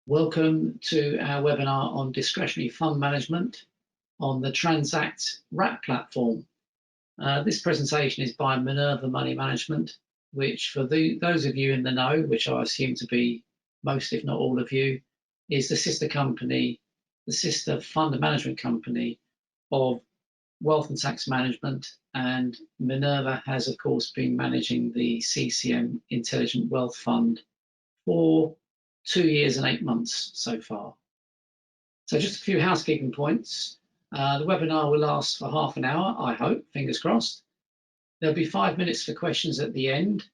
Welcome to our webinar on discretionary fund management on the Transact wrap platform. This presentation is by Minerva Money Management, which for those of you in the know, which I assume to be most if not all of you, is the sister company, the sister fund management company of Wealth and Tax Management, and Minerva has of course been managing the CCM Intelligent Wealth Fund for 2 years and 8 months so far. So just a few housekeeping points. The webinar will last for half an hour, I hope, fingers crossed. There'll be 5 minutes for questions at the end.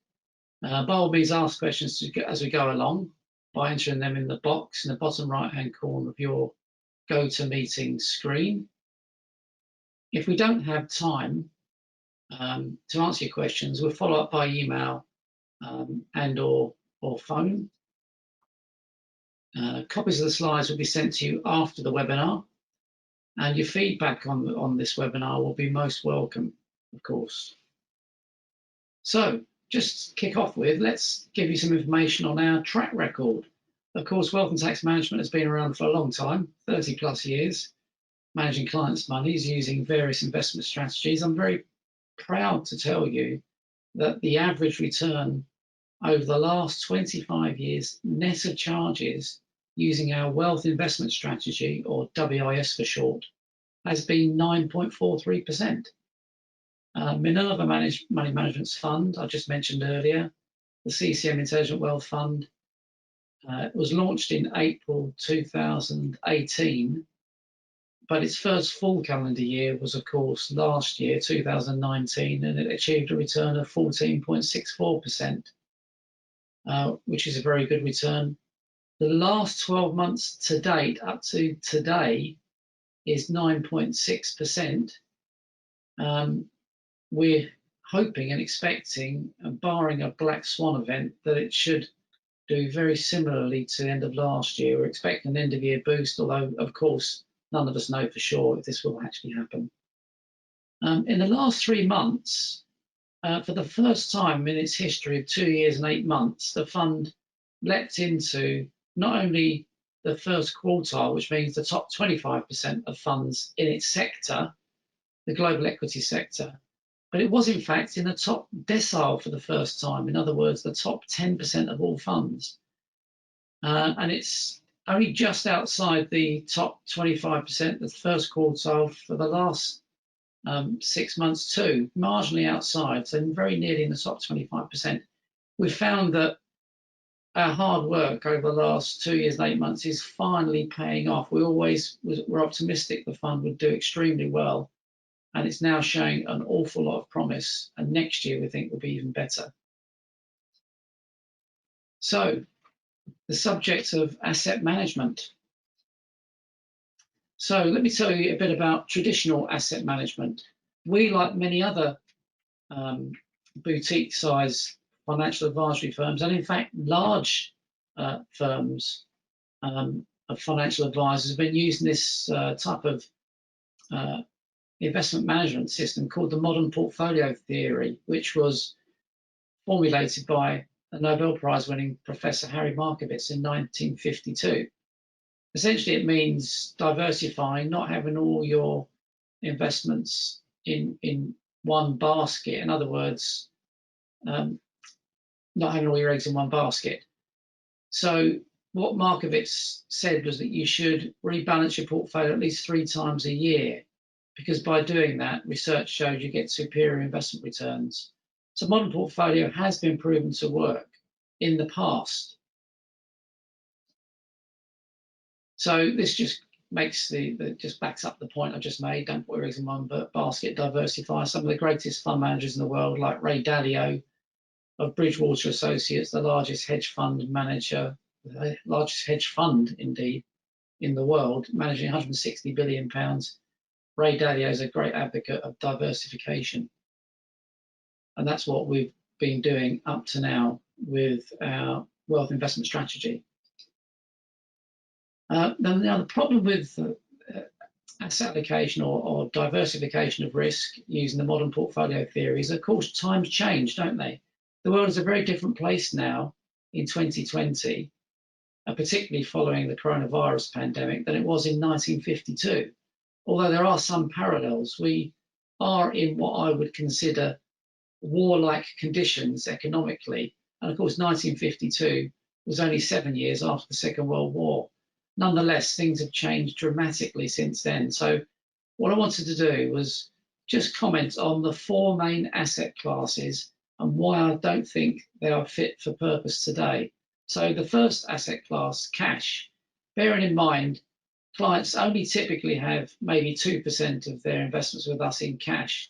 By all means, ask questions as we go along by entering them in the box in the bottom right-hand corner of your GoToMeeting screen. If we don't have time to answer your questions, we'll follow up by email and or phone. Copies of the slides will be sent to you after the webinar, and your feedback on this webinar will be most welcome, of course. So just to kick off with, let's give you some information on our track record. Of course, Wealth and Tax Management has been around for a long time, 30 plus years, managing clients' monies using various investment strategies. I'm very proud to tell you that the average return over the last 25 years, net of charges, using our wealth investment strategy, or WIS for short, has been 9.43%. Minerva Money Management's fund, I just mentioned earlier, the CCM Intelligent Wealth Fund, was launched in April 2018, but its first full calendar year was, of course, last year, 2019, and it achieved a return of 14.64%, which is a very good return. The last 12 months to date, up to today, is 9.6%. We're hoping and expecting, barring a black swan event, that it should do very similarly to the end of last year. We're expecting an end of year boost, although of course none of us know for sure if this will actually happen. In the last 3 months, for the first time in its history of 2 years and 8 months, the fund leapt into not only the first quartile, which means the top 25% of funds in its sector, the global equity sector, but it was in fact in the top decile for the first time. In other words, the top 10% of all funds. And it's only just outside the top 25%, the first quartile, for the last 6 months too, marginally outside, so very nearly in the top 25%. We found that our hard work over the last 2 years and 8 months is finally paying off. We always were optimistic the fund would do extremely well, and it's now showing an awful lot of promise, and next year we think will be even better. So, the subject of asset management. So let me tell you a bit about traditional asset management. We, like many other boutique size financial advisory firms, and in fact large firms of financial advisors, have been using this type of investment management system called the modern portfolio theory, which was formulated by a Nobel Prize winning Professor Harry Markowitz in 1952. Essentially, it means diversifying, not having all your investments in one basket. In other words, not having all your eggs in one basket. So what Markowitz said was that you should rebalance your portfolio at least 3 times a year, because by doing that, research shows you get superior investment returns. So modern portfolio has been proven to work in the past. So this just makes just backs up the point I just made. Don't put your eggs in one basket, diversify. Some of the greatest fund managers in the world, like Ray Dalio of Bridgewater Associates, the largest hedge fund manager, the largest hedge fund indeed in the world, managing 160 billion pounds. Ray Dalio is a great advocate of diversification, and that's what we've been doing up to now with our wealth investment strategy. Now the problem with asset allocation or diversification of risk using the modern portfolio theory is, of course, times change, don't they? The world is a very different place now in 2020 particularly following the coronavirus pandemic, than it was in 1952. Although there are some parallels, we are in what I would consider warlike conditions economically. And of course, 1952 was only 7 years after the Second World War. Nonetheless, things have changed dramatically since then. So what I wanted to do was just comment on the four main asset classes and why I don't think they are fit for purpose today. So the first asset class, cash, bearing in mind, clients only typically have maybe 2% of their investments with us in cash,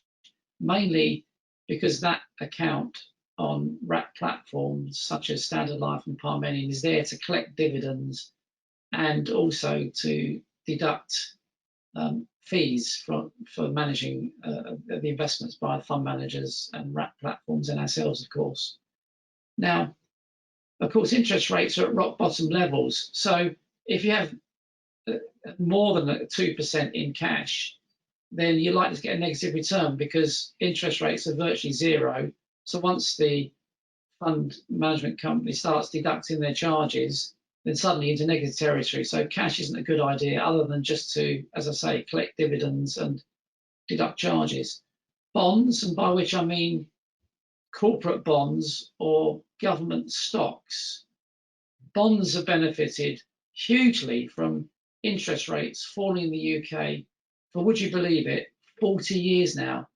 mainly because that account on wrap platforms such as Standard Life and Parmenion is there to collect dividends and also to deduct fees for managing the investments by fund managers and wrap platforms and ourselves, of course. Now, of course, interest rates are at rock bottom levels. So if you have more than 2% in cash, then you're likely to get a negative return because interest rates are virtually zero. So once the fund management company starts deducting their charges, then suddenly into negative territory. So cash isn't a good idea other than just to, as I say, collect dividends and deduct charges. Bonds, and by which I mean corporate bonds or government stocks. Bonds have benefited hugely from interest rates falling in the UK for, would you believe it, 40 years now,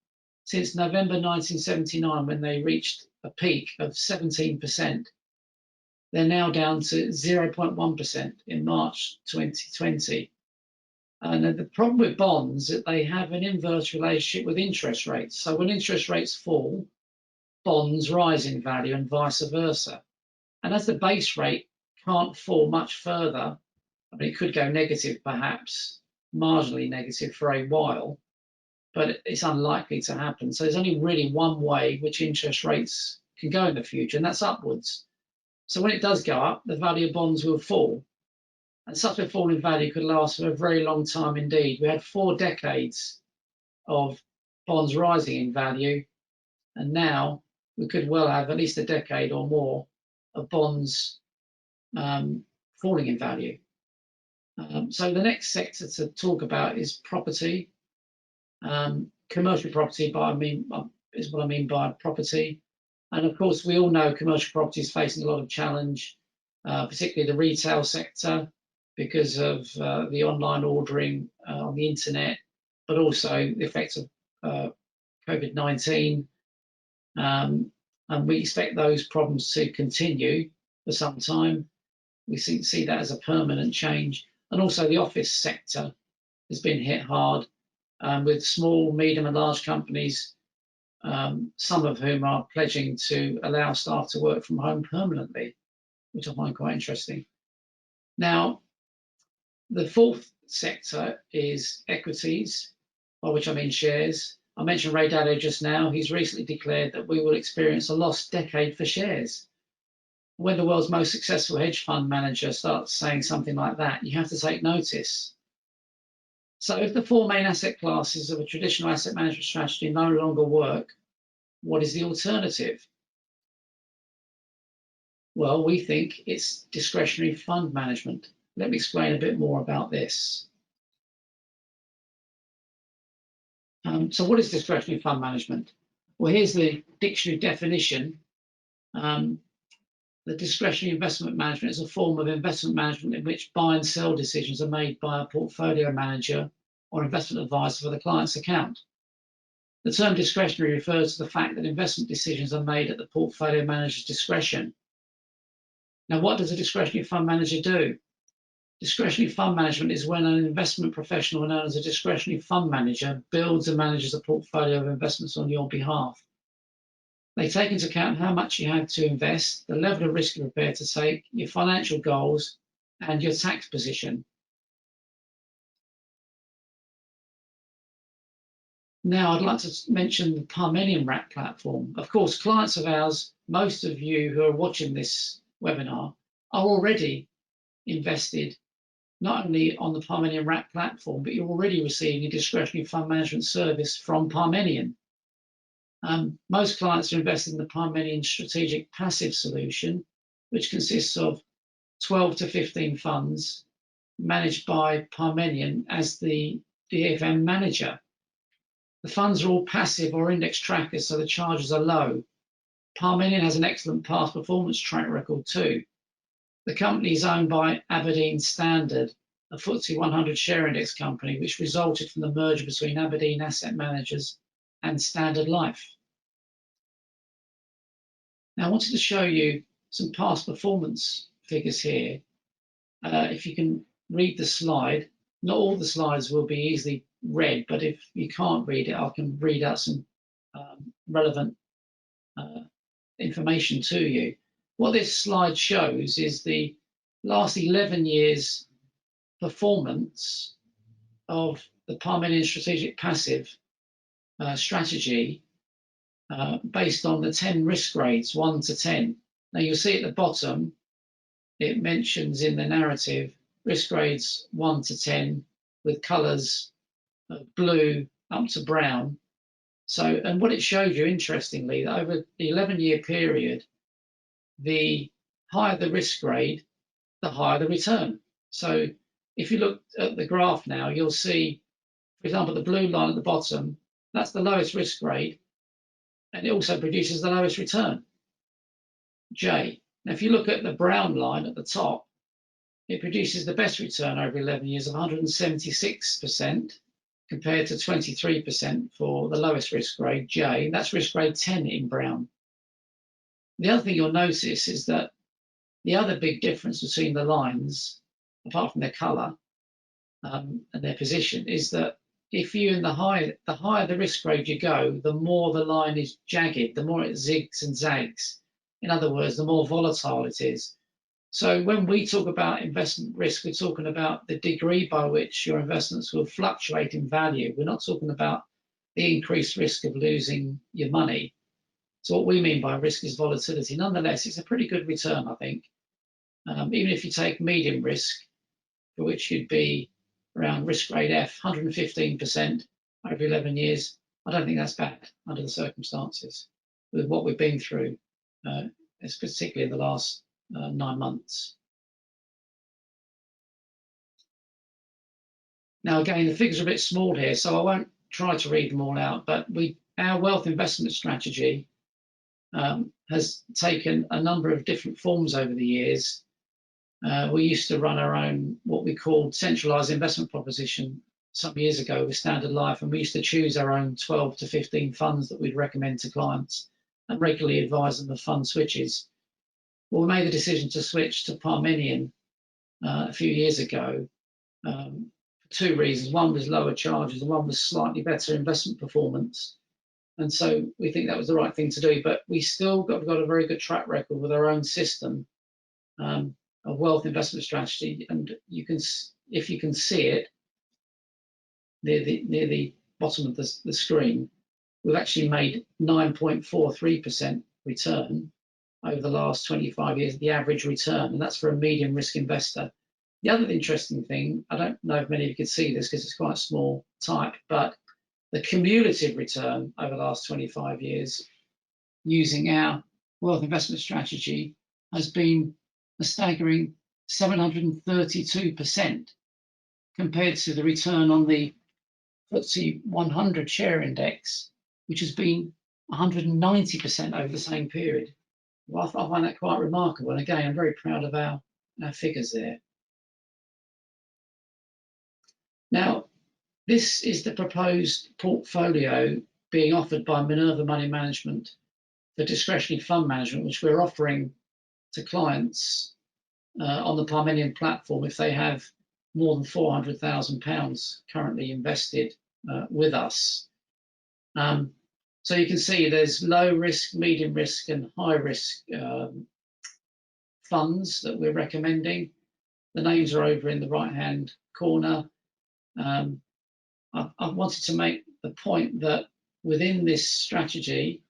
since November 1979 when they reached a peak of 17%. They're now down to 0.1% in March 2020. And the problem with bonds is that they have an inverse relationship with interest rates. So when interest rates fall, bonds rise in value and vice versa. And as the base rate can't fall much further, I mean, it could go negative perhaps, marginally negative for a while, but it's unlikely to happen. So there's only really one way which interest rates can go in the future, and that's upwards. So when it does go up, the value of bonds will fall. And such a fall in value could last for a very long time indeed. We had 4 decades of bonds rising in value, and now we could well have at least a decade or more of bonds falling in value. So the next sector to talk about is property. Commercial property, is what I mean by property. And of course, we all know commercial property is facing a lot of challenge, particularly the retail sector, because of the online ordering on the internet, but also the effects of COVID-19. And we expect those problems to continue for some time. We see that as a permanent change. And also the office sector has been hit hard with small, medium and large companies, some of whom are pledging to allow staff to work from home permanently, which I find quite interesting. Now, the fourth sector is equities, by which I mean shares. I mentioned Ray Dalio just now. He's recently declared that we will experience a lost decade for shares. When the world's most successful hedge fund manager starts saying something like that, you have to take notice. So if the 4 main asset classes of a traditional asset management strategy no longer work, what is the alternative? Well, we think it's discretionary fund management. Let me explain a bit more about this. So what is discretionary fund management? Well, here's the dictionary definition. The discretionary investment management is a form of investment management in which buy and sell decisions are made by a portfolio manager or investment advisor for the client's account. The term discretionary refers to the fact that investment decisions are made at the portfolio manager's discretion. Now, what does a discretionary fund manager do? Discretionary fund management is when an investment professional known as a discretionary fund manager builds and manages a portfolio of investments on your behalf. They take into account how much you have to invest, the level of risk you're prepared to take, your financial goals, and your tax position. Now, I'd like to mention the Parmenion wrap platform. Of course, clients of ours, most of you who are watching this webinar, are already invested not only on the Parmenion wrap platform, but you're already receiving a discretionary fund management service from Parmenion. Most clients are invested in the Parmenion strategic passive solution, which consists of 12 to 15 funds managed by Parmenion as the DFM manager. The funds are all passive or index trackers, so the charges are low. Parmenion has an excellent past performance track record too. The company is owned by Aberdeen Standard, a FTSE 100 share index company, which resulted from the merger between Aberdeen Asset Managers and Standard Life. Now, I wanted to show you some past performance figures here. If you can read the slide, not all the slides will be easily read, but if you can't read it, I can read out some relevant information to you. What this slide shows is the last 11 years performance of the Parmenion Strategic Passive strategy based on the 10 risk grades, 1 to 10. Now you'll see at the bottom, it mentions in the narrative risk grades 1 to 10 with colours blue up to brown. So, and what it shows you, interestingly, that over the 11-year period, the higher the risk grade, the higher the return. So if you look at the graph now, you'll see, for example, the blue line at the bottom, that's the lowest risk grade, and it also produces the lowest return, J. Now, if you look at the brown line at the top, it produces the best return over 11 years of 176%, compared to 23% for the lowest risk grade, J. That's risk grade 10 in brown. The other thing you'll notice is that the other big difference between the lines, apart from their colour and their position, is that if you in the higher the risk grade you go, the more the line is jagged, the more it zigs and zags. In other words, the more volatile it is. So when we talk about investment risk, we're talking about the degree by which your investments will fluctuate in value. We're not talking about the increased risk of losing your money. So what we mean by risk is volatility. Nonetheless, it's a pretty good return, I think. Even if you take medium risk, for which you'd be around risk grade F, 115% over 11 years, I don't think that's bad under the circumstances with what we've been through, particularly in the last 9 months. Now, again, the figures are a bit small here, so I won't try to read them all out, but our wealth investment strategy has taken a number of different forms over the years. We used to run our own, what we called centralized investment proposition some years ago with Standard Life, and we used to choose our own 12 to 15 funds that we'd recommend to clients and regularly advise them of fund switches. Well, we made the decision to switch to Parmenion a few years ago for 2 reasons. One was lower charges, and one was slightly better investment performance. And so we think that was the right thing to do. But we still got a very good track record with our own system of wealth investment strategy. And you can, if you can see it near the bottom of the screen, we've actually made 9.43% return over the last 25 years, the average return, and that's for a medium risk investor. The other interesting thing, I don't know if many of you could see this because it's quite small type, but the cumulative return over the last 25 years using our wealth investment strategy has been a staggering 732% compared to the return on the FTSE 100 share index, which has been 190% over the same period. Well, I find that quite remarkable. And again, I'm very proud of our figures there. Now, this is the proposed portfolio being offered by Minerva Money Management for discretionary fund management, which we're offering to clients on the Parmenion platform if they have more than £400,000 currently invested with us. So you can see there's low risk, medium risk, and high risk funds that we're recommending. The names are over in the right-hand corner. I wanted to make the point that within this strategy,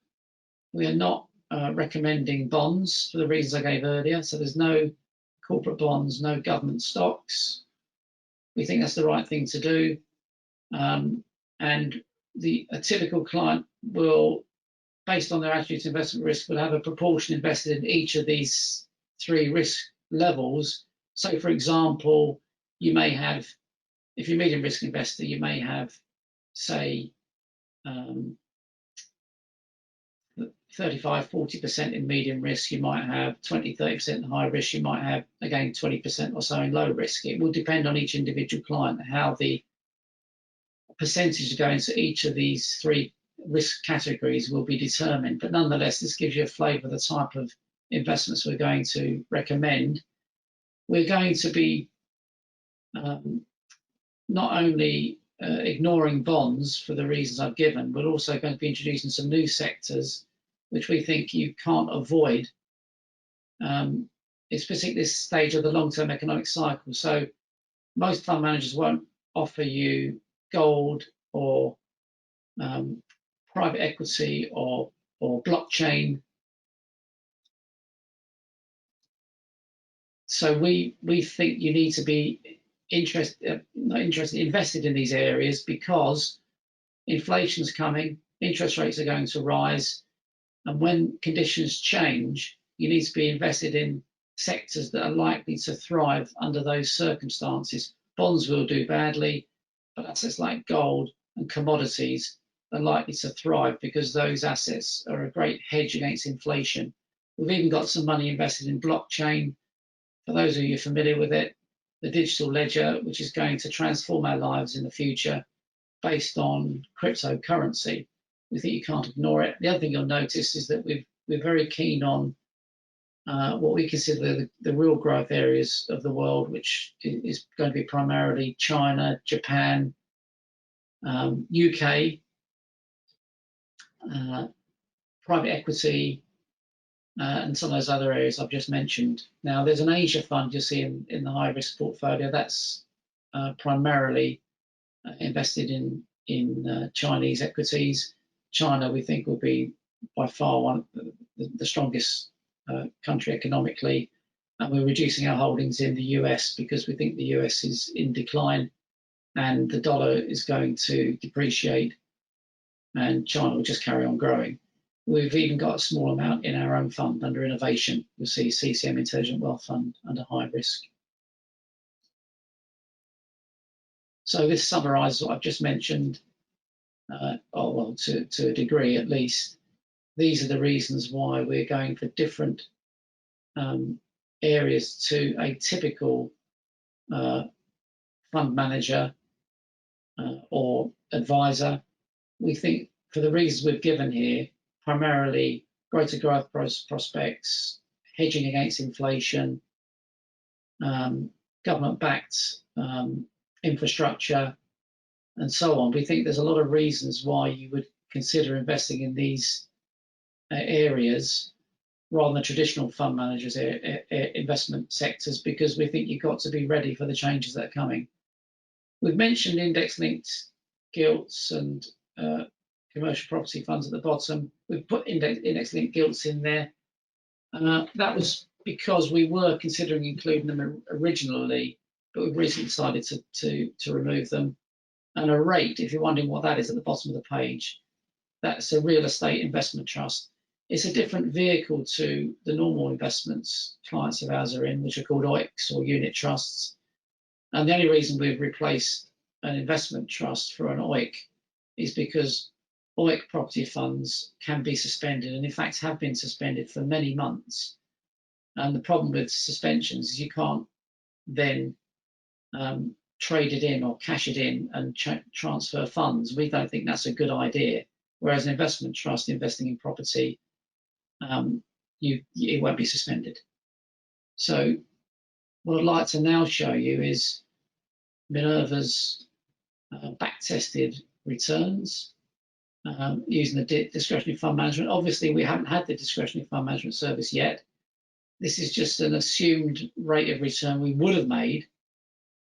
we are not recommending bonds for the reasons I gave earlier. So there's no corporate bonds, no government stocks. We think that's the right thing to do. And a typical client will, based on their attitude to investment risk, will have a proportion invested in each of these 3 risk levels. So, for example, you may have, if you're a medium risk investor, you may have, say, 35, 40% in medium risk, you might have 20, 30% in high risk, you might have, again, 20% or so in low risk. It will depend on each individual client, how the percentage going to each of these three risk categories will be determined. But nonetheless, this gives you a flavour of the type of investments we're going to recommend. We're going to be not only ignoring bonds for the reasons I've given, but also going to be introducing some new sectors which we think you can't avoid, it's particularly this stage of the long-term economic cycle. So most fund managers won't offer you gold or private equity or blockchain. So we think you need to be invested in these areas because inflation's coming, interest rates are going to rise, and when conditions change, you need to be invested in sectors that are likely to thrive under those circumstances. Bonds will do badly, but assets like gold and commodities are likely to thrive because those assets are a great hedge against inflation. We've even got some money invested in blockchain. For those of you familiar with it, the digital ledger, which is going to transform our lives in the future based on cryptocurrency. We think you can't ignore it. The other thing you'll notice is that we're very keen on what we consider the real growth areas of the world, which is going to be primarily China, Japan, UK, private equity, and some of those other areas I've just mentioned. Now, there's an Asia fund you'll see in the high risk portfolio that's primarily invested in Chinese equities. China, we think, will be by far one of the strongest country economically, and we're reducing our holdings in the US because we think the US is in decline and the dollar is going to depreciate and China will just carry on growing. We've even got a small amount in our own fund under innovation. You'll see CCM Intelligent Wealth Fund under high risk. So this summarises what I've just mentioned, well, to a degree at least. These are the reasons why we're going for different areas to a typical fund manager or advisor. We think for the reasons we've given here, primarily greater growth prospects, hedging against inflation, government-backed infrastructure, and so on. We think there's a lot of reasons why you would consider investing in these areas rather than traditional fund managers' investment sectors, because we think you've got to be ready for the changes that are coming. We've mentioned index-linked gilts and commercial property funds at the bottom. We've put index-linked gilts in there. That was because we were considering including them originally, but we've recently decided to remove them. And a REIT, if you're wondering what that is at the bottom of the page, that's a real estate investment trust. It's a different vehicle to the normal investments clients of ours are in, which are called OICs or unit trusts. And the only reason we've replaced an investment trust for an OIC is because OIC property funds can be suspended, and in fact have been suspended for many months. And the problem with suspensions is you can't then trade it in or cash it in and transfer funds. We don't think that's a good idea. Whereas an investment trust investing in property, it won't be suspended. So what I'd like to now show you is Minerva's back-tested returns using the discretionary fund management. Obviously, we haven't had the discretionary fund management service yet. This is just an assumed rate of return we would have made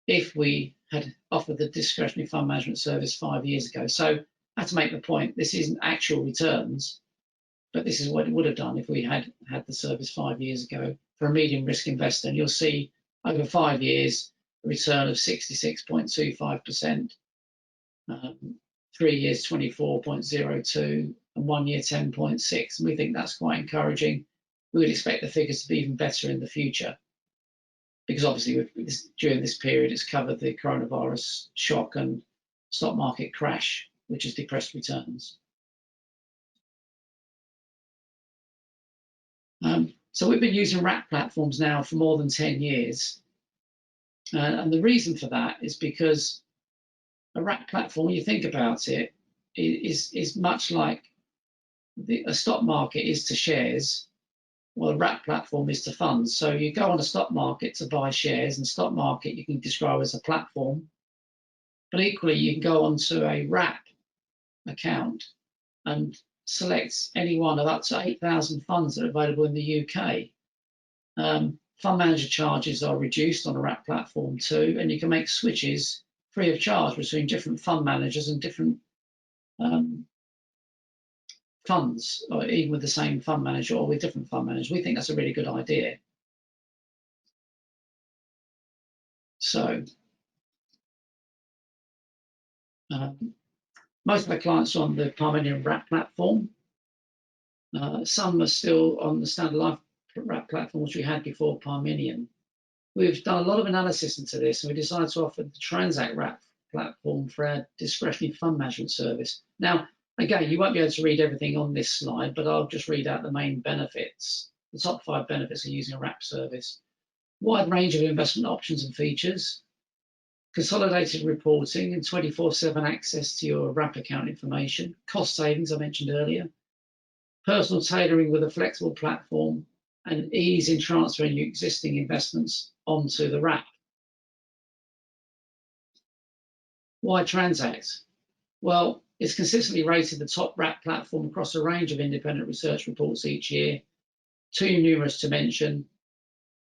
if we had offered the discretionary fund management service 5 years ago. So I have to make the point, this isn't actual returns, but this is what it would have done if we had had the service 5 years ago for a medium risk investor. And you'll see over 5 years, a return of 66.25%, 3 years 24.02, and 1 year 10.6. And we think that's quite encouraging. We would expect the figures to be even better in the future. because obviously during this period it's covered the coronavirus shock and stock market crash, which has depressed returns. So we've been using wrap platforms now for more than 10 years. And the reason for that is because a wrap platform, when you think about it, is much like a stock market is to shares. Well, a wrap platform is to funds. So you go on a stock market to buy shares, and stock market you can describe as a platform. But equally, you can go onto a wrap account and select any one of up to 8,000 funds that are available in the UK. Fund manager charges are reduced on a wrap platform too, and you can make switches free of charge between different fund managers and different funds, or even with the same fund manager or with different fund managers. We think that's a really good idea. So most of our clients are on the Parmenion wrap platform. Some are still on the Standard Life wrap platform, which we had before Parmenion. We've done a lot of analysis into this, and we decided to offer the Transact wrap platform for our discretionary fund management service. Now, again, you won't be able to read everything on this slide, but I'll just read out the main benefits. The top 5 benefits of using a wrap service: wide range of investment options and features, consolidated reporting and 24/7 access to your wrap account information, cost savings I mentioned earlier, personal tailoring with a flexible platform, and ease in transferring your existing investments onto the wrap. Why Transact? Well, it's consistently rated the top wrap platform across a range of independent research reports each year, too numerous to mention.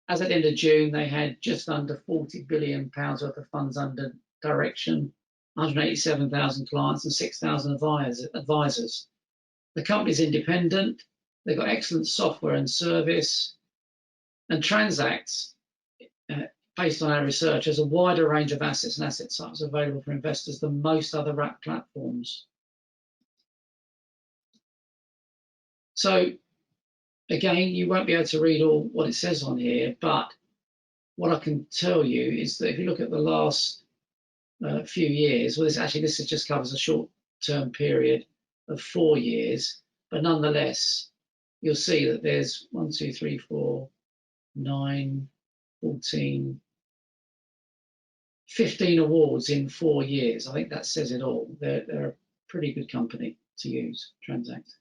As at the end of June, they had just under £40 billion worth of funds under direction, 187,000 clients and 6,000 advisors. The company's independent, they've got excellent software and service, and Transact, based on our research, has a wider range of assets and asset types available for investors than most other wrap platforms. So again, you won't be able to read all what it says on here, but what I can tell you is that if you look at the last few years, well, this just covers a short-term period of 4 years, but nonetheless, you'll see that there's 1, 2, 3, 4, 9, 14, 15 awards in 4 years. I think that says it all. They're a pretty good company to use, Transact.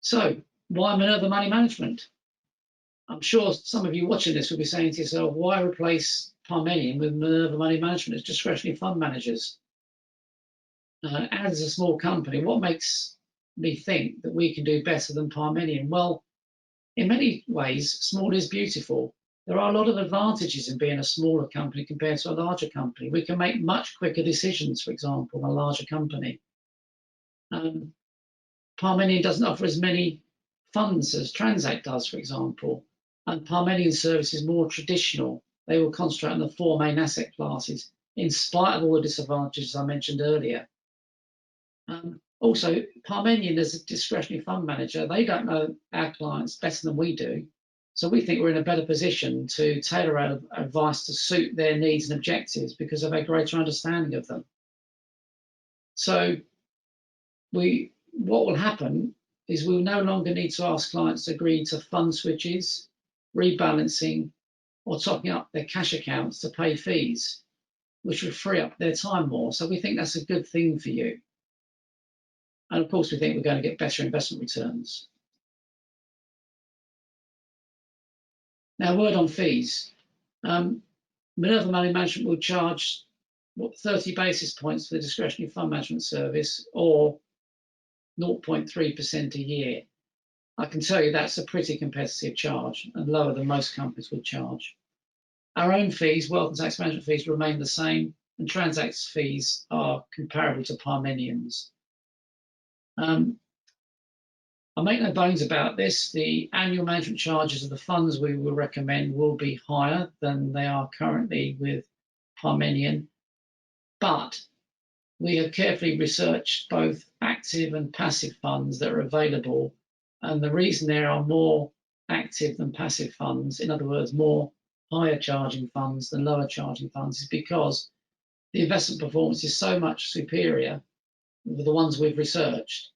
So, why Minerva Money Management? I'm sure some of you watching this will be saying to yourself, why replace Parmenion with Minerva Money Management as discretionary fund managers? As a small company, what makes me think that we can do better than Parmenion? Well, in many ways, small is beautiful. There are a lot of advantages in being a smaller company compared to a larger company. We can make much quicker decisions, for example, than a larger company. Parmenion doesn't offer as many funds as Transact does, for example, and Parmenion service is more traditional. They will concentrate on the 4 main asset classes, in spite of all the disadvantages I mentioned earlier. Also, Parmenion, as a discretionary fund manager, they don't know our clients better than we do. So we think we're in a better position to tailor our advice to suit their needs and objectives because of our greater understanding of them. So what will happen is we'll no longer need to ask clients to agree to fund switches, rebalancing, or topping up their cash accounts to pay fees, which would free up their time more. So we think that's a good thing for you. And of course, we think we're going to get better investment returns. Now, a word on fees. Minerva Money Management will charge 30 basis points for the discretionary fund management service, or 0.3% a year. I can tell you that's a pretty competitive charge and lower than most companies would charge. Our own fees, wealth and tax management fees, remain the same, and Transact's fees are comparable to Parmenion's. I make no bones about this. The annual management charges of the funds we will recommend will be higher than they are currently with Parmenion, but we have carefully researched both active and passive funds that are available, and the reason there are more active than passive funds, in other words, more higher charging funds than lower charging funds is because the investment performance is so much superior with the ones we've researched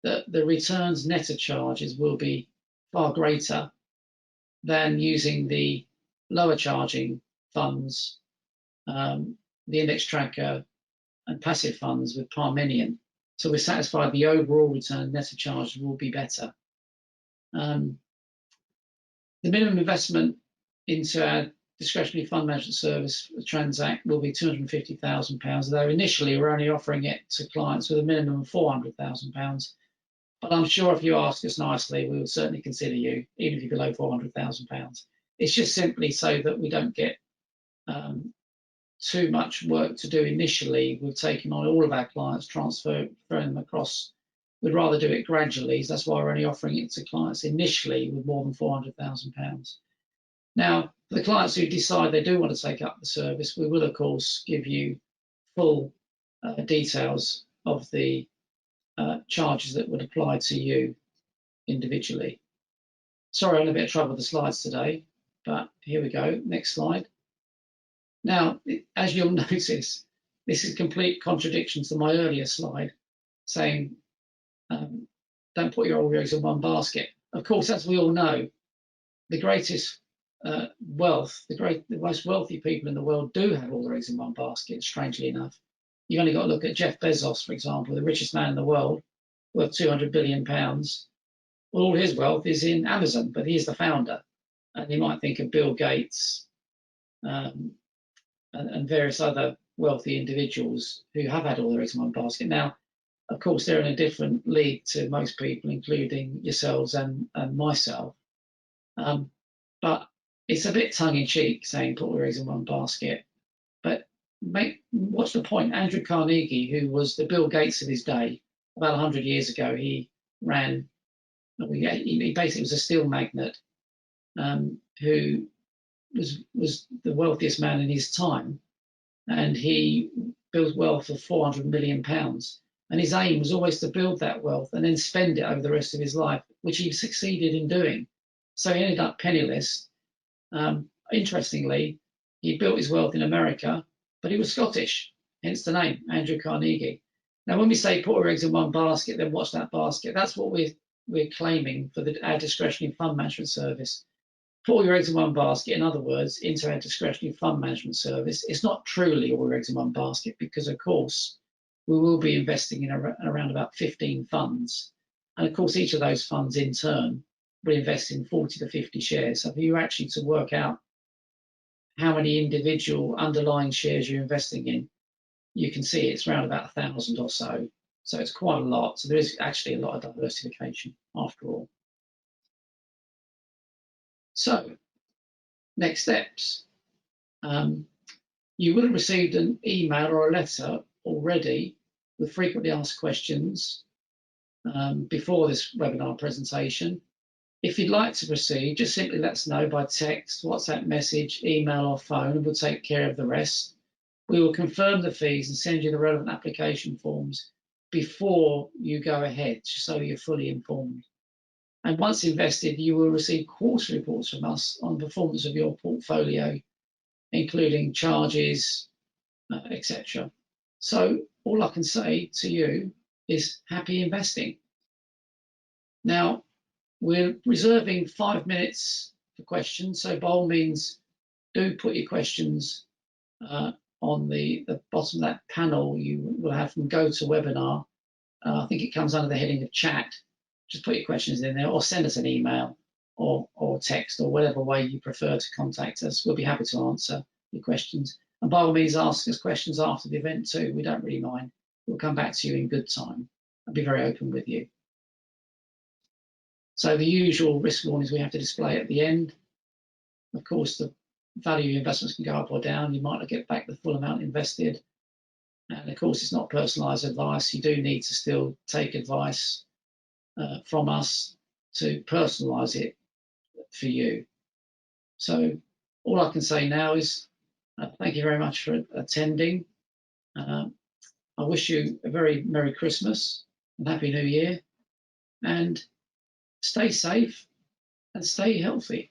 that the returns net of charges will be far greater than using the lower charging funds, the index tracker and passive funds with Parmenion. So we're satisfied the overall return net of charge will be better. The minimum investment into our discretionary fund management service Transact will be £250,000, though initially we're only offering it to clients with a minimum of £400,000. But I'm sure if you ask us nicely, we will certainly consider you, even if you're below £400,000. It's just simply so that we don't get too much work to do initially. We've taken on all of our clients, transferring them across. We'd rather do it gradually. So that's why we're only offering it to clients initially with more than £400,000. Now, for the clients who decide they do want to take up the service, we will, of course, give you full details of the charges that would apply to you individually. Sorry, I'm in a bit of trouble with the slides today, but here we go. Next slide. Now, as you'll notice, this is complete contradiction to my earlier slide saying don't put all your eggs in one basket. Of course, as we all know, the greatest wealth, the most wealthy people in the world do have all their eggs in one basket, strangely enough. You've only got to look at Jeff Bezos, for example, the richest man in the world, worth £200 billion. Well, all his wealth is in Amazon, but he is the founder. And you might think of Bill Gates and various other wealthy individuals who have had all their eggs in one basket. Now, of course, they're in a different league to most people, including yourselves and myself. But it's a bit tongue-in-cheek saying put all your eggs in one basket. But what's the point? Andrew Carnegie, who was the Bill Gates of his day, about 100 years ago, he basically was a steel magnate who was the wealthiest man in his time, and he built wealth of £400 million. And his aim was always to build that wealth and then spend it over the rest of his life, which he succeeded in doing. So he ended up penniless. Interestingly, he built his wealth in America, but he was Scottish, hence the name, Andrew Carnegie. Now, when we say put our eggs in one basket, then what's that basket? That's what we're claiming for our discretionary fund management service. Put all your eggs in one basket, in other words, into our discretionary fund management service. It's not truly all your eggs in one basket because, of course, we will be investing in around about 15 funds. And, of course, each of those funds, in turn, will invest in 40 to 50 shares. So if you actually to work out how many individual underlying shares you're investing in, you can see it's around about 1,000 or so. So it's quite a lot. So there is actually a lot of diversification after all. So next steps. You will have received an email or a letter already with frequently asked questions before this webinar presentation. If you'd like to proceed, just simply let us know by text, WhatsApp message, email or phone, and we'll take care of the rest. We will confirm the fees and send you the relevant application forms before you go ahead, so you're fully informed. And once invested, you will receive quarterly reports from us on the performance of your portfolio, including charges, etc. So all I can say to you is happy investing. Now, we're reserving 5 minutes for questions, so by all means, do put your questions on the bottom of that panel. You will have from GoToWebinar. I think it comes under the heading of chat. Just put your questions in there or send us an email or text or whatever way you prefer to contact us. We'll be happy to answer your questions. And by all means, ask us questions after the event too. We don't really mind. We'll come back to you in good time. I'll be very open with you. So the usual risk warnings we have to display at the end. Of course, the value of your investments can go up or down. You might not get back the full amount invested. And of course, it's not personalised advice. You do need to still take advice from us to personalise it for you. So all I can say now is thank you very much for attending. I wish you a very Merry Christmas and Happy New Year. And stay safe and stay healthy.